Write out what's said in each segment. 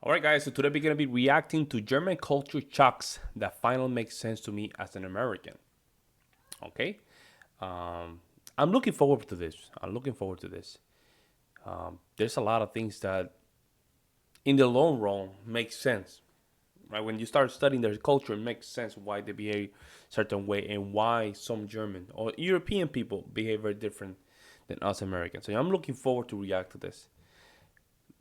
Alright guys, so today we're going to be reacting to German culture shocks that finally make sense to me as an American. Okay? I'm looking forward to this. There's a lot of things that in the long run make sense. Right? When you start studying their culture, it makes sense why they behave a certain way and why some German or European people behave very different than us Americans. So I'm looking forward to react to this.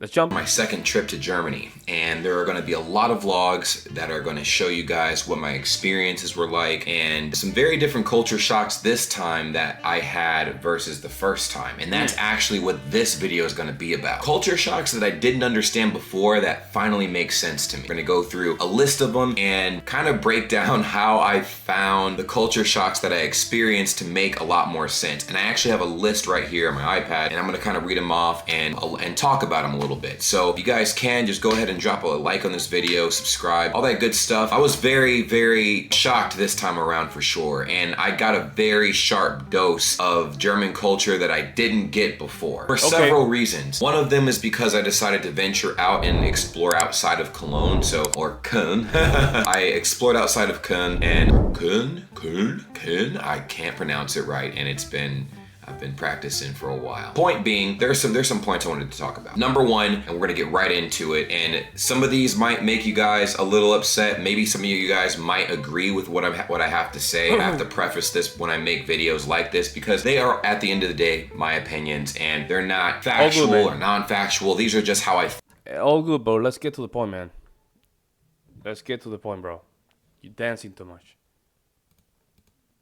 Let's jump. My second trip to Germany, and there are going to be a lot of vlogs that are going to show you guys what my experiences were like and some very different culture shocks this time that I had versus the first time. And that's actually what this video is going to be about. Culture shocks that I didn't understand before that finally make sense to me. We're going to go through a list of them and kind of break down how I found the culture shocks that I experienced to make a lot more sense. And I actually have a list right here on my iPad, and I'm going to kind of read them off and talk about them a little bit. So if you guys can, just go ahead and drop a like on this video, subscribe, all that good stuff. I was very shocked this time around for sure, and I got a very sharp dose of German culture that I didn't get before for several reasons. One of them is because I decided to venture out and explore outside of Cologne, or Köln. I explored outside of Köln, and Köln, I can't pronounce it right, and I've been practicing for a while. Point being, there's some points I wanted to talk about. Number one, and we're gonna get right into it, and some of these might make you guys a little upset. Maybe some of you guys might agree with what I have to say. I have to preface this when I make videos like this because they are, at the end of the day, my opinions, and they're not factual or non-factual. These are just how I all good, bro. Let's get to the point, man. Let's get to the point, bro. You're dancing too much.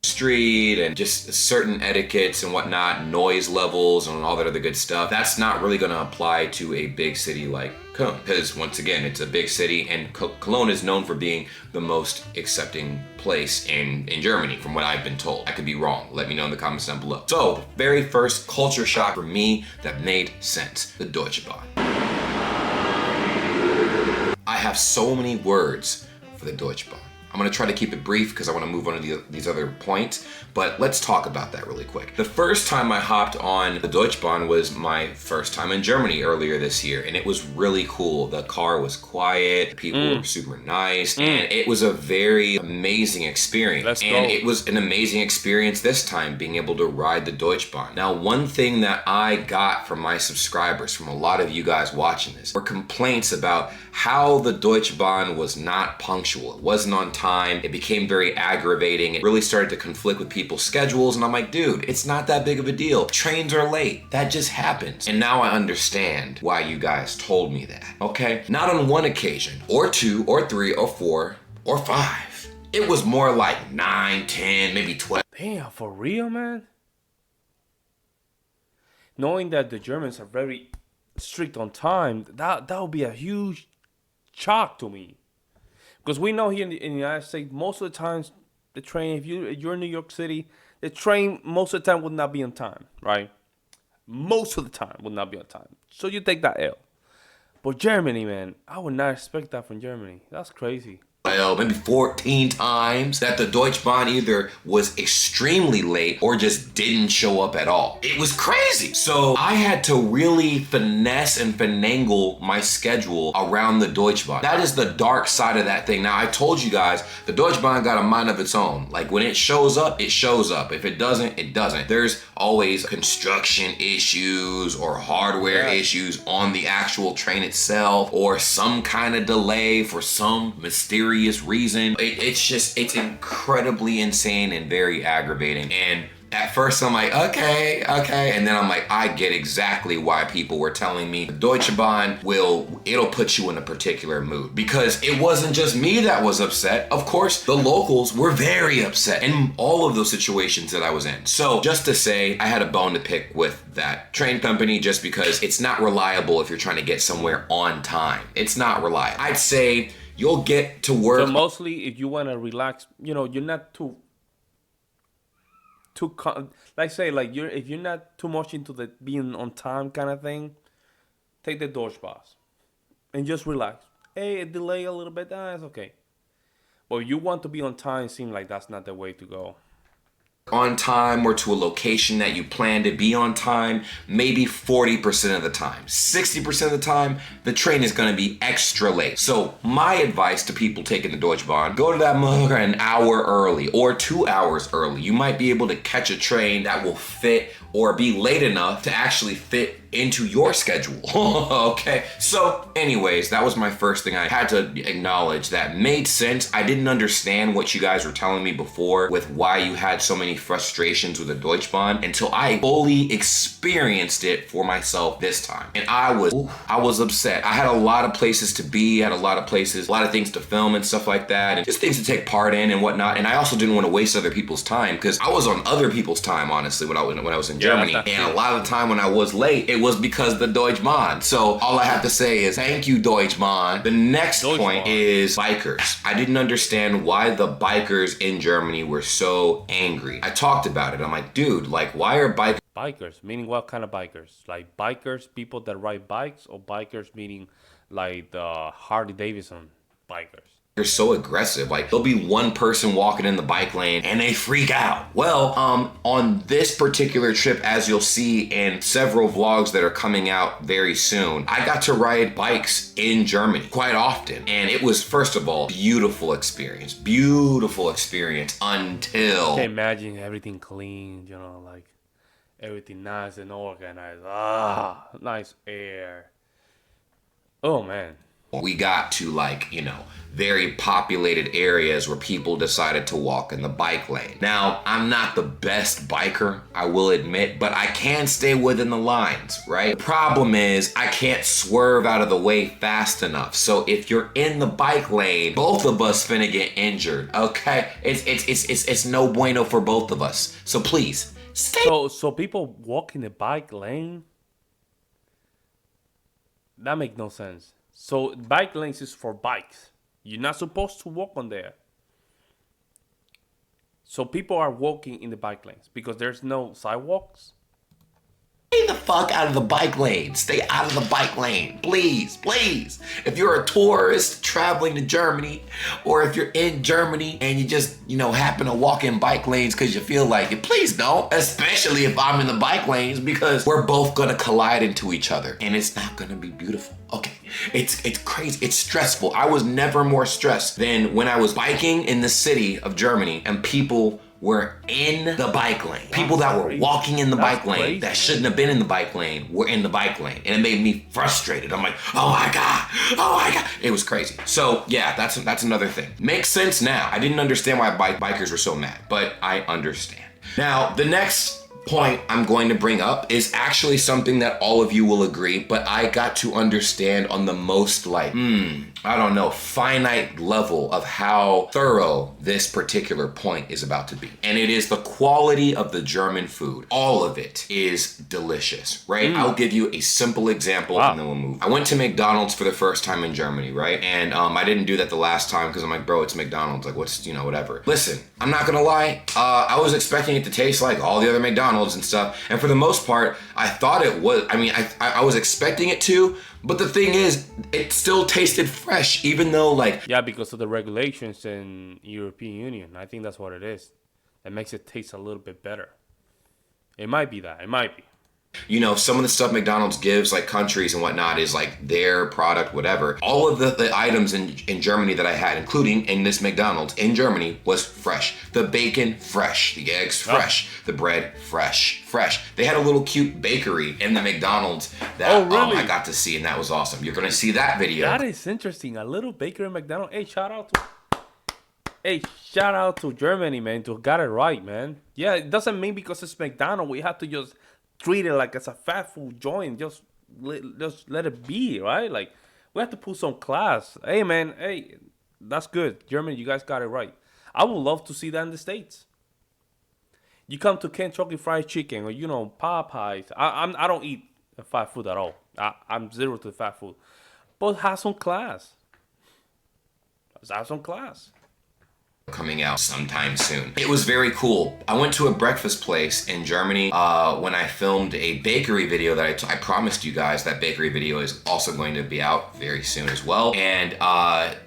Street and just certain etiquettes and whatnot, noise levels and all that other good stuff. That's not really going to apply to a big city like Köln, because once again, it's a big city, and Cologne is known for being the most accepting place in Germany, from what I've been told. I could be wrong. Let me know in the comments down below. So, the very first culture shock for me that made sense: the Deutsche Bahn. I have so many words for the Deutsche Bahn. I'm gonna try to keep it brief because I want to move on to these other points, but let's talk about that really quick. The first time I hopped on the Deutsche Bahn was my first time in Germany earlier this year, and it was really cool. The car was quiet, people were super nice, and it was a very amazing experience. It was an amazing experience this time, being able to ride the Deutsche Bahn. Now, one thing that I got from my subscribers, from a lot of you guys watching this, were complaints about how the Deutsche Bahn was not punctual. It wasn't on time. It became very aggravating. It really started to conflict with people's schedules, and I'm like, dude, it's not that big of a deal. Trains are late. That just happens. And now I understand why you guys told me that, okay? Not on one occasion, or two, or three, or four, or five. It was more like 9, 10, maybe 12. Damn, for real, man? Knowing that the Germans are very strict on time, that would be a huge shock to me. Because we know here in the United States, most of the times, the train, if you're in New York City, the train most of the time would not be on time, right? Most of the time would not be on time. So you take that L. But Germany, man, I would not expect that from Germany. That's crazy. Maybe 14 times that the Deutsche Bahn either was extremely late or just didn't show up at all. It was crazy. So I had to really finesse and finagle my schedule around the Deutsche Bahn. That is the dark side of that thing. Now, I told you guys, the Deutsche Bahn got a mind of its own. Like, when it shows up, it shows up. If it doesn't, it doesn't. There's always construction issues or hardware issues on the actual train itself, or some kind of delay for some mysterious reason. It's incredibly insane and very aggravating. And at first I'm like, okay. And then I'm like, I get exactly why people were telling me the Deutsche Bahn it'll put you in a particular mood. Because it wasn't just me that was upset. Of course, the locals were very upset in all of those situations that I was in. So just to say, I had a bone to pick with that train company just because it's not reliable if you're trying to get somewhere on time. It's not reliable. I'd say you'll get to work. So mostly if you want to relax, you're not too if you're not too much into the being on time kind of thing, take the Deutsche Bahn and just relax. Hey, delay a little bit, it's okay. But if you want to be on time, it seems like that's not the way to go. on time or to a location that you plan to be on time, maybe 40% of the time. 60% of the time, the train is gonna be extra late. So my advice to people taking the Deutsche Bahn, go to that motherfucker an hour early or 2 hours early. You might be able to catch a train that will fit or be late enough to actually fit into your schedule. Okay, so anyways, that was my first thing I had to acknowledge that made sense. I didn't understand what you guys were telling me before with why you had so many frustrations with the Deutsche Bahn until I fully experienced it for myself this time. And I was upset. I had a lot of places to be, a lot of things to film and stuff like that, and just things to take part in and whatnot. And I also didn't want to waste other people's time because I was on other people's time, honestly, when I was in Germany. And a lot of the time when I was late, it was because the Deutsche Bahn. So all I have to say is thank you, Deutsche Bahn. The next point is bikers. I didn't understand why the bikers in Germany were so angry. I talked about it. I'm like, dude, like, why are Bikers, meaning what kind of bikers? Like bikers, people that ride bikes, or bikers meaning like the Harley Davidson bikers? They're so aggressive? Like, there'll be one person walking in the bike lane and they freak out. Well, on this particular trip, as you'll see in several vlogs that are coming out very soon, I got to ride bikes in Germany quite often. And it was, first of all, beautiful experience until... I can imagine everything clean, you know, like everything nice and organized. Nice air. Oh, man. We got to, like, you know, very populated areas where people decided to walk in the bike lane. Now, I'm not the best biker, I will admit, but I can stay within the lines, right? The problem is I can't swerve out of the way fast enough. So if you're in the bike lane, both of us finna get injured, okay? It's no bueno for both of us. So please, stay. So people walk in the bike lane? That makes no sense. So bike lanes is for bikes. You're not supposed to walk on there. So people are walking in the bike lanes because there's no sidewalks. Stay the fuck out of the bike lane. Stay out of the bike lane. Please, please. If you're a tourist traveling to Germany, or if you're in Germany and you just, you know, happen to walk in bike lanes because you feel like it, please don't. Especially if I'm in the bike lanes, because we're both gonna collide into each other and it's not gonna be beautiful. Okay, it's crazy, it's stressful. I was never more stressed than when I was biking in the city of Germany and people were in the bike lane. People that were walking in the bike lane that shouldn't have been in the bike lane were in the bike lane. And it made me frustrated. I'm like, oh my God. It was crazy. So yeah, that's another thing. Makes sense now. I didn't understand why bikers were so mad, but I understand. Now, the next point I'm going to bring up is actually something that all of you will agree, but I got to understand on the most, like, I don't know, finite level of how thorough this particular point is about to be. And it is the quality of the German food. All of it is delicious, right? I'll give you a simple example and then we'll move. I went to McDonald's for the first time in Germany, right? And I didn't do that the last time because I'm like, bro, it's McDonald's. Like, what's, you know, whatever. Listen, I'm not gonna lie. I was expecting it to taste like all the other McDonald's and stuff. And for the most part, I thought it was, I mean, I was expecting it to, but the thing is, it still tasted fresh, even though, like... Yeah, because of the regulations in European Union. I think that's what it is. That makes it taste a little bit better. It might be that. It might be. You know, some of the stuff McDonald's gives, like countries and whatnot, is like their product, whatever. All of the items in Germany that I had, including in this McDonald's in Germany, was fresh. The bacon, fresh. The eggs, fresh. The bread, fresh. They had a little cute bakery in the McDonald's that I got to see, and that was awesome. You're gonna see that video. That is interesting. A little bakery in McDonald's. Hey, shout out to Germany, man, to got it right, man. Yeah, it doesn't mean because it's McDonald's we have to just treat it like it's a fast food joint. Just let it be, right? Like, we have to put some class. Hey, man, hey, that's good. Germany, you guys got it right. I would love to see that in the States. You come to Kentucky Fried Chicken or, you know, Popeyes. I don't eat fast food at all. I'm zero to fast food. But have some class. Have some class. coming out sometime soon. It was very cool. I went to a breakfast place in Germany when I filmed a bakery video that I promised you guys. That bakery video is also going to be out very soon as well. And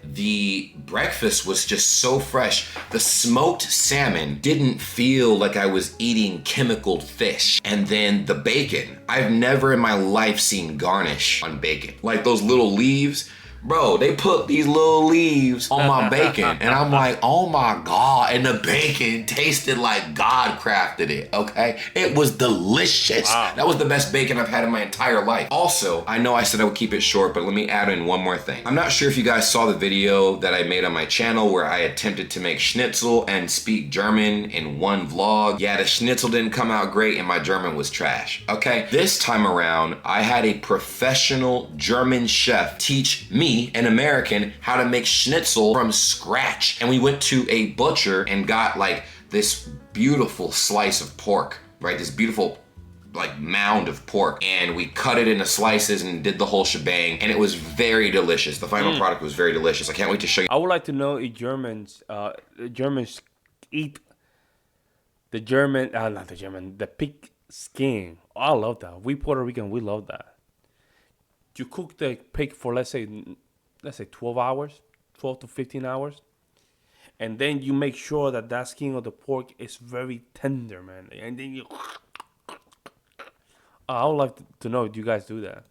the breakfast was just so fresh. The smoked salmon didn't feel like I was eating chemical fish. And then the bacon. I've never in my life seen garnish on bacon. Like those little leaves. Bro, they put these little leaves on my bacon, and I'm like, oh my God. And the bacon tasted like God crafted it, okay? It was delicious. Wow. That was the best bacon I've had in my entire life. Also, I know I said I would keep it short, but let me add in one more thing. I'm not sure if you guys saw the video that I made on my channel where I attempted to make schnitzel and speak German in one vlog. Yeah, the schnitzel didn't come out great and my German was trash, okay? This time around, I had a professional German chef teach me, an American, how to make schnitzel from scratch. And we went to a butcher and got like this beautiful slice of pork, right? This beautiful like mound of pork, and we cut it into slices and did the whole shebang, and it was very delicious. The final product was very delicious. I can't wait to show you. I would like to know if Germans eat the the pig skin. Oh, I love that. We Puerto Rican, we love that. You cook the pig for let's say 12 hours, 12 to 15 hours. And then you make sure that that skin of the pork is very tender, man. And then you... I would like to know if you guys do that.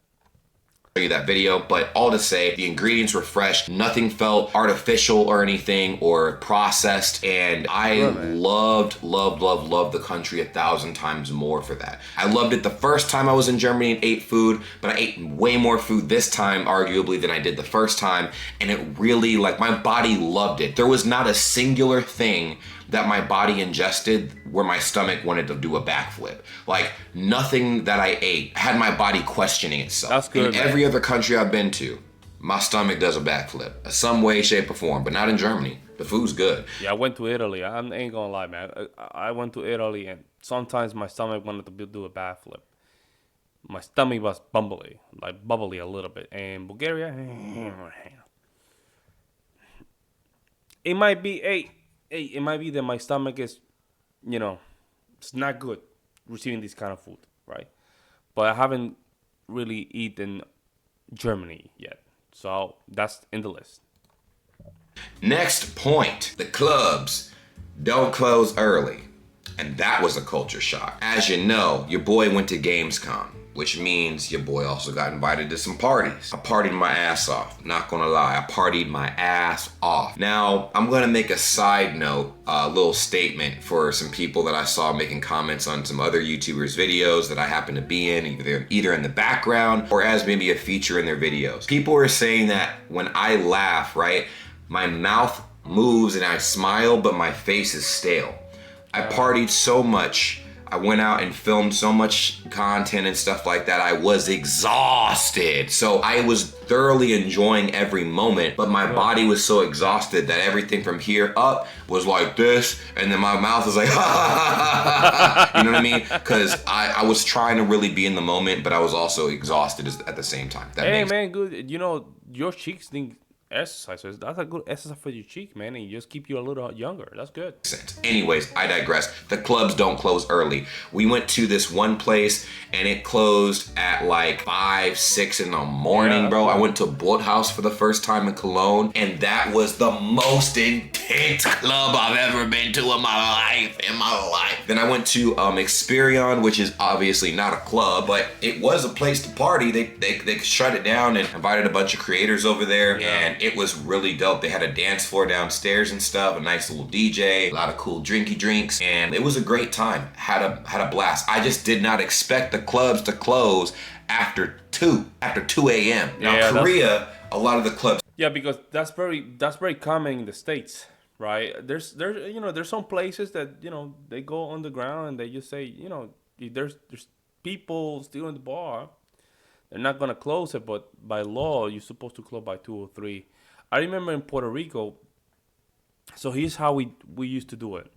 You that video, but all to say the ingredients were fresh, nothing felt artificial or anything or processed, and I loved the country 1,000 times more for that. I loved it the first time I was in Germany and ate food, but I ate way more food this time arguably than I did the first time, and it really, like, my body loved it. There was not a singular thing that my body ingested where my stomach wanted to do a backflip. Like, nothing that I ate had my body questioning itself. That's good, in every other country I've been to, my stomach does a backflip, some way, shape, or form, but not in Germany. The food's good. Yeah, I went to Italy. I ain't gonna lie, man. I went to Italy, and sometimes my stomach wanted to do a backflip. My stomach was bubbly a little bit. And Bulgaria, it might be it might be that my stomach is, it's not good receiving this kind of food, right? But I haven't really eaten Germany yet. So that's in the list. Next point, the clubs don't close early. And that was a culture shock. As you know, your boy went to Gamescom, which means your boy also got invited to some parties. I partied my ass off, not gonna lie, I partied my ass off. Now, I'm gonna make a side note, a little statement for some people that I saw making comments on some other YouTubers' videos that I happen to be in, either in the background or as maybe a feature in their videos. People are saying that when I laugh, right, my mouth moves and I smile, but my face is stale. I partied so much. I went out and filmed so much content and stuff like that. I was exhausted. So I was thoroughly enjoying every moment, but my body was so exhausted that everything from here up was like this, and then my mouth was like, ha ha ha ha. You know what I mean? Because I was trying to really be in the moment, but I was also exhausted at the same time. Hey man, good. Your cheeks think exercise. So that's a good exercise for your cheek, man, and you just keep you a little younger. That's good. Anyways, I digress. The clubs don't close early. We went to this one place and it closed at like 5, 6 in the morning, bro. I went to Bootshaus for the first time in Cologne, and that was the most intense club I've ever been to in my life. Then I went to Experion, which is obviously not a club, but it was a place to party. They shut it down and invited a bunch of creators over there, and it was really dope. They had a dance floor downstairs and stuff, a nice little DJ, a lot of cool drinky drinks, and it was a great time. Had a blast. I just did not expect the clubs to close after 2 a.m. Now Korea, a lot of the clubs. Yeah, because that's very common in the States, right? There's some places that they go underground and they just say if there's people still in the bar, they're not gonna close it, but by law you're supposed to close by 2 or 3. I remember in Puerto Rico. So here's how we used to do it.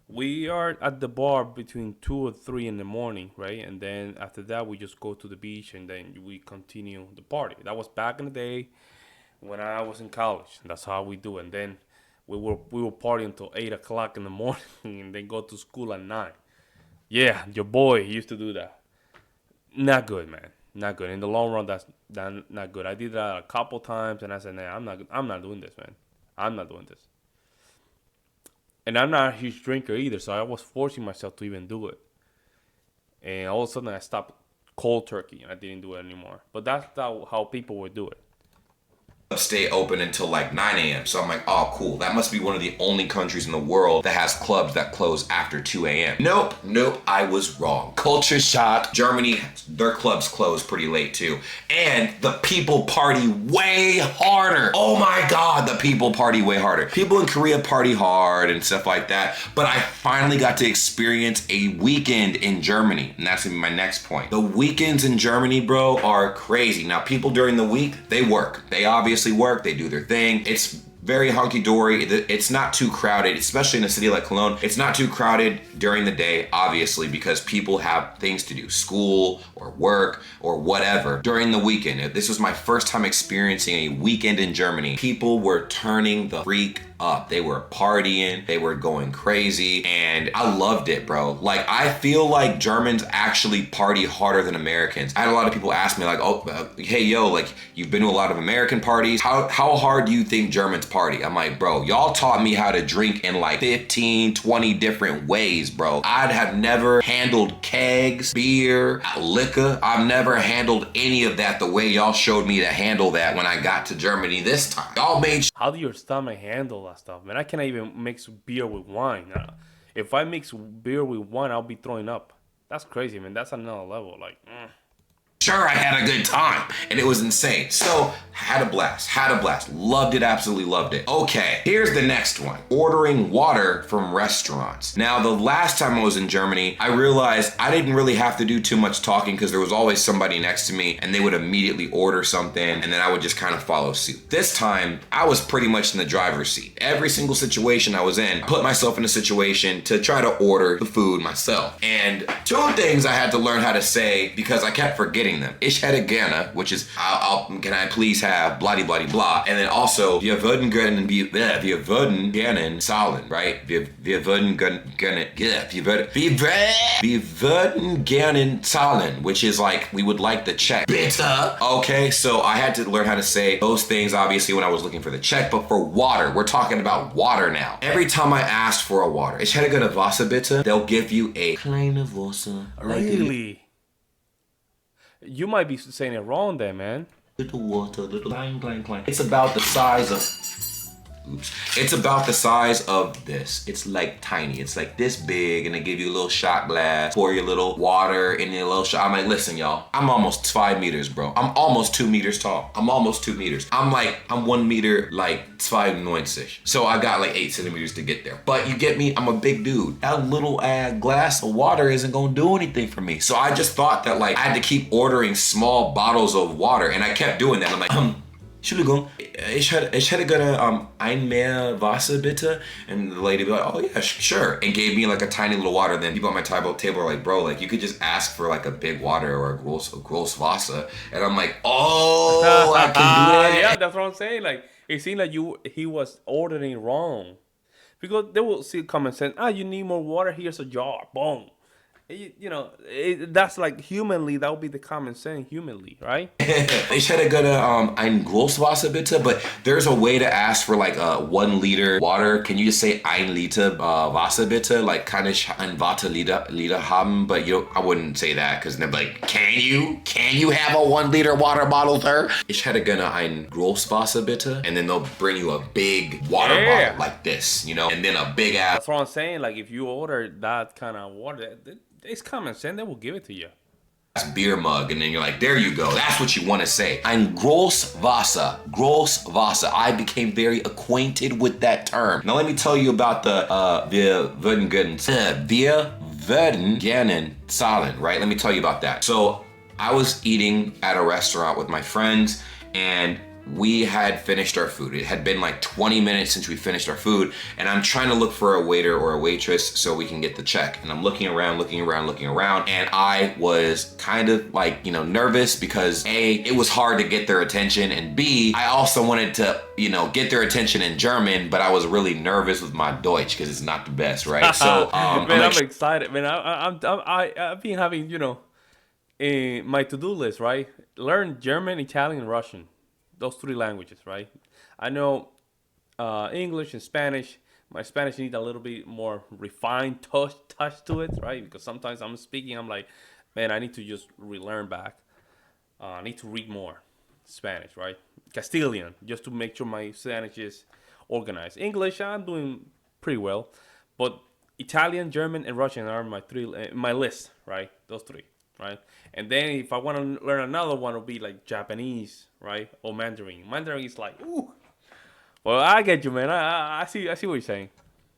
We are at the bar between 2 or 3 in the morning, right? And then after that, we just go to the beach and then we continue the party. That was back in the day when I was in college. That's how we do it. And then we were partying until 8 o'clock in the morning and then go to school at 9. Yeah, your boy used to do that. Not good, man. Not good. In the long run, that's not good. I did that a couple times, and I said, "Nah, I'm not doing this, man. I'm not doing this." And I'm not a huge drinker either, so I was forcing myself to even do it. And all of a sudden, I stopped cold turkey, and I didn't do it anymore. But that's how people would do it. Stay open until like 9 a.m. So I'm like, oh, cool. That must be one of the only countries in the world that has clubs that close after 2 a.m. Nope, I was wrong. Culture shock. Germany, their clubs close pretty late too. And the people party way harder. Oh my God, the people party way harder. People in Korea party hard and stuff like that. But I finally got to experience a weekend in Germany. And that's gonna be my next point. The weekends in Germany, bro, are crazy. Now, people during the week, they work. They obviously work, they do their thing. It's very hunky-dory. It's not too crowded, especially in a city like Cologne. It's not too crowded during the day, obviously, because people have things to do, school or work or whatever. During the weekend, this was my first time experiencing a weekend in Germany. People were turning the freak up. They were partying, they were going crazy, and I loved it, bro. Like, I feel like Germans actually party harder than Americans. I had a lot of people ask me like, hey, yo, like, you've been to a lot of American parties. How hard do you think Germans party? I'm like, bro, y'all taught me how to drink in like 15, 20 different ways, bro. I'd have never handled kegs, beer, liquor. I've never handled any of that the way y'all showed me to handle that when I got to Germany this time. Y'all made How do your stomach handle that stuff, man? I can't even mix beer with wine. If I mix beer with wine, I'll be throwing up. That's crazy, man. That's another level. Like, sure, I had a good time, and it was insane. So, had a blast, loved it, absolutely loved it. Okay, here's the next one. Ordering water from restaurants. Now, the last time I was in Germany, I realized I didn't really have to do too much talking because there was always somebody next to me, and they would immediately order something, and then I would just kind of follow suit. This time, I was pretty much in the driver's seat. Every single situation I was in, I put myself in a situation to try to order the food myself. And two things I had to learn how to say because I kept forgetting them. Ich hätte gerne, which is, can I please have blah blah blah, and then also wir würden gerne zahlen, right? Wir würden gerne zahlen, which is like we would like the check. Bitte. Okay, so I had to learn how to say those things obviously when I was looking for the check, but for water, we're talking about water now. Every time I asked for a water, ich hätte gerne Wasser bitte, they'll give you a kleine Wasser. really? You might be saying it wrong there, man. Little water, little clang. It's about the size of It's about the size of this. It's like tiny. It's like this big, and they give you a little shot glass, pour your little water in your little shot. I'm like, listen, y'all, I'm almost 5 meters, bro. I'm almost 2 meters tall. I'm almost 2 meters. I'm 1 meter, like 2,90. So I got like 8 centimeters to get there. But you get me? I'm a big dude. That little glass of water isn't gonna do anything for me. So I just thought that like I had to keep ordering small bottles of water, and I kept doing that. I'm like, Entschuldigung, ich hätte gerne ein mehr Wasser bitte. And the lady be like, oh yeah, sure. And gave me like a tiny little water. Then people at my table were like, bro, like you could just ask for like a big water or a gross Wasser. And I'm like, oh, I can do that. Yeah, that's what I'm saying. Like, it seemed like he was ordering wrong. Because they will see common sense. You need more water, here's a jar. Boom. That's like humanly, that would be the common sense humanly, right? Ich hätte gerne ein Großwasser bitte, but there's a way to ask for like 1 liter water. Can you just say ein Liter Wasser bitte? Like, kann ich ein Wasserliter haben? But I wouldn't say that because they're like, can you have a 1 liter water bottle, sir? Ich hätte gerne ein Großwasser bitte. And then they'll bring you a big water bottle like this, and then a big ass. That's what I'm saying. Like, if you order that kind of water, it's common sense. They will give it to you. Beer mug, and then you're like, there you go. That's what you want to say. Ein Großwasser. I became very acquainted with that term. Now let me tell you about the wir würden gerne zahlen, right? Let me tell you about that. So I was eating at a restaurant with my friends, and we had finished our food. It had been like 20 minutes since we finished our food, and I'm trying to look for a waiter or a waitress so we can get the check. And I'm looking around, and I was kind of like, you know, nervous because A, it was hard to get their attention, and B, I also wanted to, you know, get their attention in German, but I was really nervous with my Deutsch because it's not the best, right? So, man, I'm excited, man. I've been having, you know, my to-do list, right? Learn German, Italian, and Russian. Those 3 languages, right? I know English and Spanish. My Spanish needs a little bit more refined touch to it, right? Because sometimes I'm speaking, I'm like, man, I need to just relearn back. I need to read more Spanish, right? Castilian, just to make sure my Spanish is organized. English, I'm doing pretty well, but Italian, German, and Russian are my list, right? Those 3. Right, and then if I want to learn another one, it'll be like Japanese, right, or Mandarin. Mandarin is like, ooh. Well, I get you, man. I see what you're saying.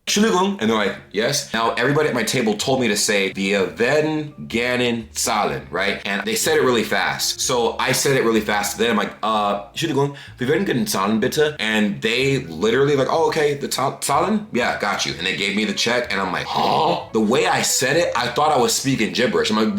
Entschuldigung, and they're like, yes. Now, everybody at my table told me to say, wir werden gerne zahlen, right? And they said it really fast. So I said it really fast. Then I'm like, Entschuldigung, wir werden gerne zahlen, bitte. And they literally like, oh, okay, the zahlen? Yeah, got you. And they gave me the check, and I'm like, huh? The way I said it, I thought I was speaking gibberish. I'm like, and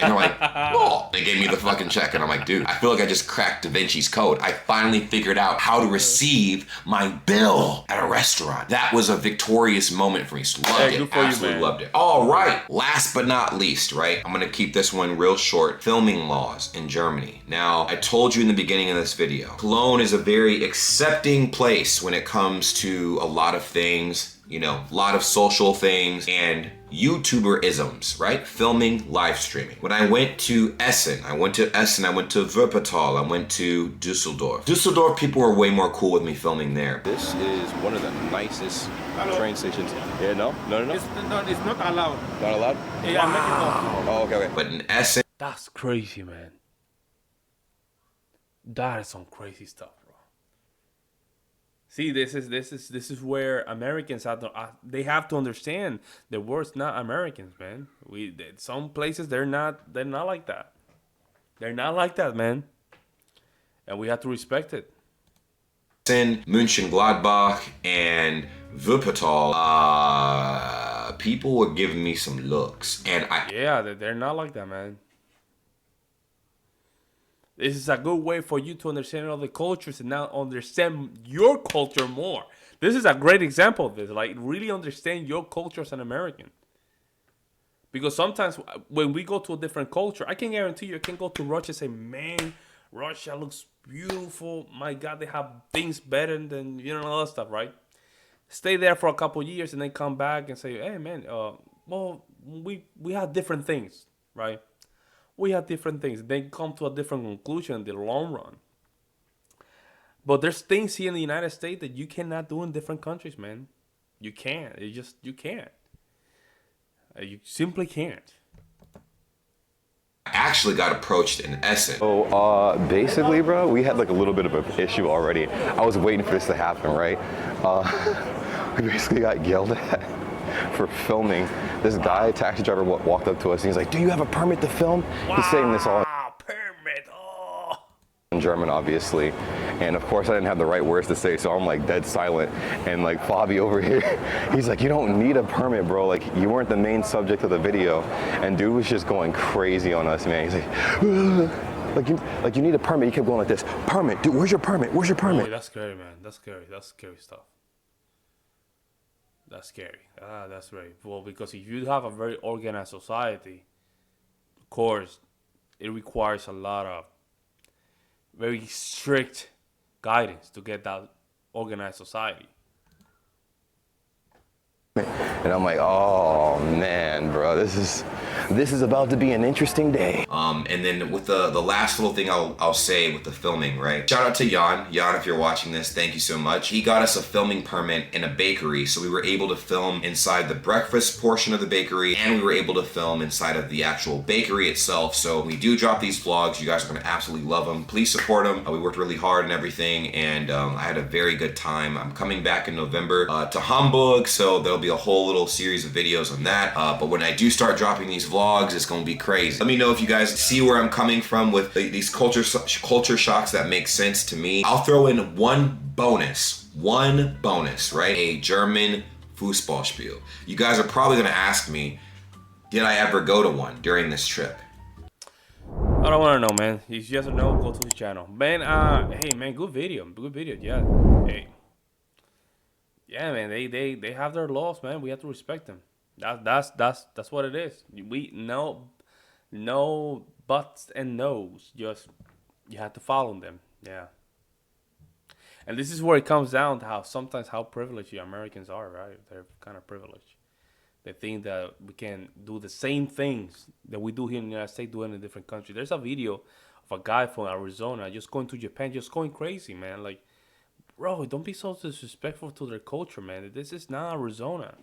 they're like, oh. They gave me the fucking check, and I'm like, dude, I feel like I just cracked Da Vinci's code. I finally figured out how to receive my bill at a restaurant. That was a victorious moment for me. Loved it. Absolutely loved it. All right. Last but not least, right? I'm going to keep this one real short. Filming laws in Germany. Now, I told you in the beginning of this video, Cologne is a very accepting place when it comes to a lot of things, you know, a lot of social things and YouTuber-isms, right? Filming, live streaming. When I went to Essen, I went to Wuppertal, I went to Dusseldorf. Dusseldorf, people were way more cool with me filming there. This is one of the nicest train stations. Yeah, no? It's not allowed. Not allowed? Yeah, wow. Oh, okay. But in Essen, that's crazy, man. That is some crazy stuff, bro. See, this is where Americans have to they have to understand the world's not Americans, man. Some places they're not like that. They're not like that, man. And we have to respect it. Mönchengladbach and Wuppertal, people were giving me some looks, and they're not like that, man. This is a good way for you to understand other cultures and now understand your culture more. This is a great example of this. Like, really understand your culture as an American. Because sometimes when we go to a different culture, I can guarantee you, I can go to Russia and say, man, Russia looks beautiful. My God, they have things better than, you know, all that stuff, right? Stay there for a couple of years and then come back and say, hey, man, well, we have different things, right? We have different things. They come to a different conclusion in the long run. But there's things here in the United States that you cannot do in different countries, man. You can't. You can't. You simply can't. I actually got approached in Essen. So basically, bro, we had like a little bit of an issue already. I was waiting for this to happen, right? We basically got yelled at for filming. This guy, taxi driver, walked up to us and he's like, "Do you have a permit to film?" He's saying this all permit. Oh. in German, obviously. And of course I didn't have the right words to say, so I'm like dead silent. And like Fabi over here, he's like, "You don't need a permit, bro. Like, you weren't the main subject of the video." And dude was just going crazy on us, man. He's like, like you need a permit. He kept going like this, "Permit, dude, where's your permit? Where's your permit?" Oh, that's scary, man. That's scary. That's scary stuff. That's scary. That's very well, because if you have a very organized society, of course, it requires a lot of very strict guidance to get that organized society. And I'm like, oh man, bro, this is about to be an interesting day. And then with the last little thing I'll say with the filming, right? Shout out to Jan. Jan, if you're watching this, thank you so much. He got us a filming permit in a bakery, so we were able to film inside the breakfast portion of the bakery, and we were able to film inside of the actual bakery itself. So we do drop these vlogs. You guys are gonna absolutely love them. Please support them. We worked really hard and everything, and I had a very good time. I'm coming back in November to Hamburg, so there'll be a whole little series of videos on that. But when I do start dropping these vlogs, it's gonna be crazy. Let me know if you guys see where I'm coming from with these culture shocks that make sense to me. I'll throw in one bonus, right? A German Fußballspiel. You guys are probably gonna ask me, did I ever go to one during this trip? I don't want to know, man. If yes or no, go to the channel, man. Hey, man, good video, yeah. Hey, yeah, man. They have their laws, man. We have to respect them. That's what it is. We no buts and no's. Just you have to follow them. Yeah. And this is where it comes down to how privileged the Americans are, right? They're kind of privileged. They think that we can do the same things that we do here in the United States, do it in a different country. There's a video of a guy from Arizona just going to Japan, just going crazy, man. Like, bro, don't be so disrespectful to their culture, man. This is not Arizona.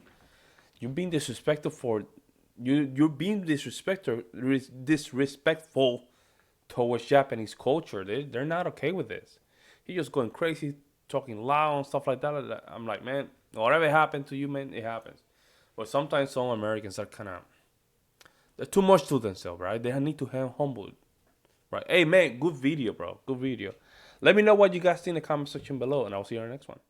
You're being disrespectful you're being disrespectful towards Japanese culture. They're not okay with this. He's just going crazy, talking loud and stuff like that. I'm like, man, whatever happened to you, man, it happens. But sometimes some Americans are they're too much to themselves, right? They need to have humble, right? Hey, man, good video, bro. Good video. Let me know what you guys think in the comment section below, and I'll see you on the next one.